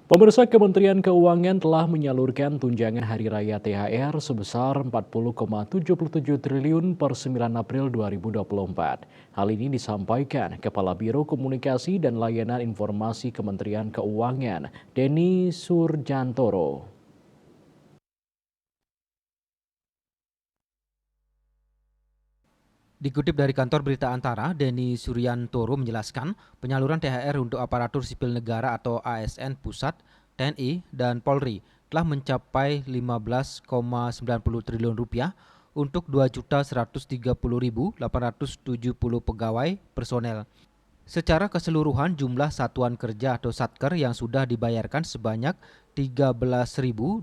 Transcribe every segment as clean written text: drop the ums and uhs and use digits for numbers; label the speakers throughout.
Speaker 1: Pemirsa, Kementerian Keuangan telah menyalurkan tunjangan Hari Raya THR sebesar 40,77 triliun per 9 April 2024. Hal ini disampaikan Kepala Biro Komunikasi dan Layanan Informasi Kementerian Keuangan, Denny Surjantoro.
Speaker 2: Dikutip dari kantor berita Antara, Denny Suryantoro menjelaskan penyaluran THR untuk aparatur sipil negara atau ASN pusat, TNI, dan Polri telah mencapai 15,90 triliun rupiah untuk 2.130.870 pegawai personel. Secara keseluruhan jumlah satuan kerja atau satker yang sudah dibayarkan sebanyak 13.206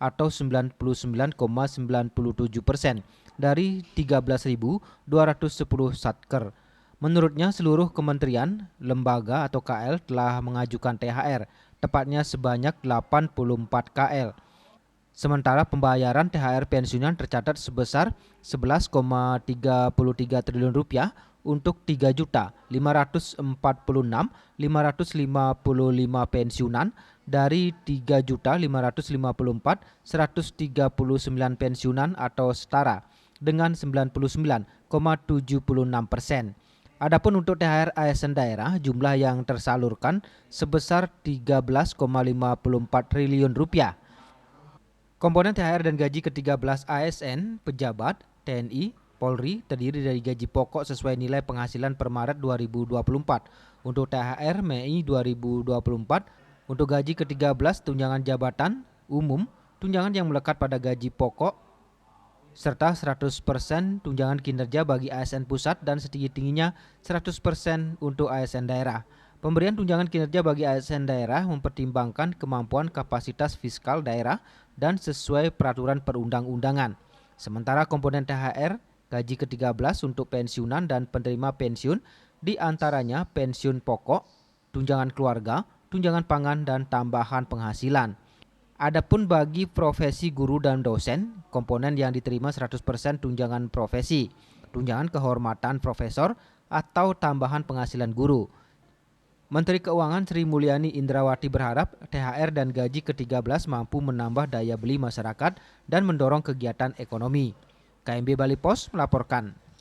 Speaker 2: atau 99,97% dari 13.210 satker. Menurutnya seluruh kementerian, lembaga atau KL telah mengajukan THR, tepatnya sebanyak 84 KL. Sementara pembayaran THR pensiunan tercatat sebesar 11,33 triliun rupiah untuk 3.546.555 pensiunan dari 3.554.139 pensiunan atau setara dengan 99,76%. Adapun untuk THR ASN daerah, jumlah yang tersalurkan sebesar 13,54 triliun rupiah. Komponen THR dan gaji ke-13 ASN, pejabat, TNI, Polri terdiri dari gaji pokok sesuai nilai penghasilan per Maret 2024. Untuk THR Mei 2024, untuk gaji ke-13 tunjangan jabatan umum, tunjangan yang melekat pada gaji pokok, serta 100% tunjangan kinerja bagi ASN pusat dan setinggi-tingginya 100% untuk ASN daerah. Pemberian tunjangan kinerja bagi ASN daerah mempertimbangkan kemampuan kapasitas fiskal daerah dan sesuai peraturan perundang-undangan. Sementara komponen THR, gaji ke-13 untuk pensiunan dan penerima pensiun, diantaranya pensiun pokok, tunjangan keluarga, tunjangan pangan, dan tambahan penghasilan. Adapun bagi profesi guru dan dosen, komponen yang diterima 100% tunjangan profesi, tunjangan kehormatan profesor, atau tambahan penghasilan guru. Menteri Keuangan Sri Mulyani Indrawati berharap THR dan gaji ke-13 mampu menambah daya beli masyarakat dan mendorong kegiatan ekonomi. KMB Bali Pos melaporkan.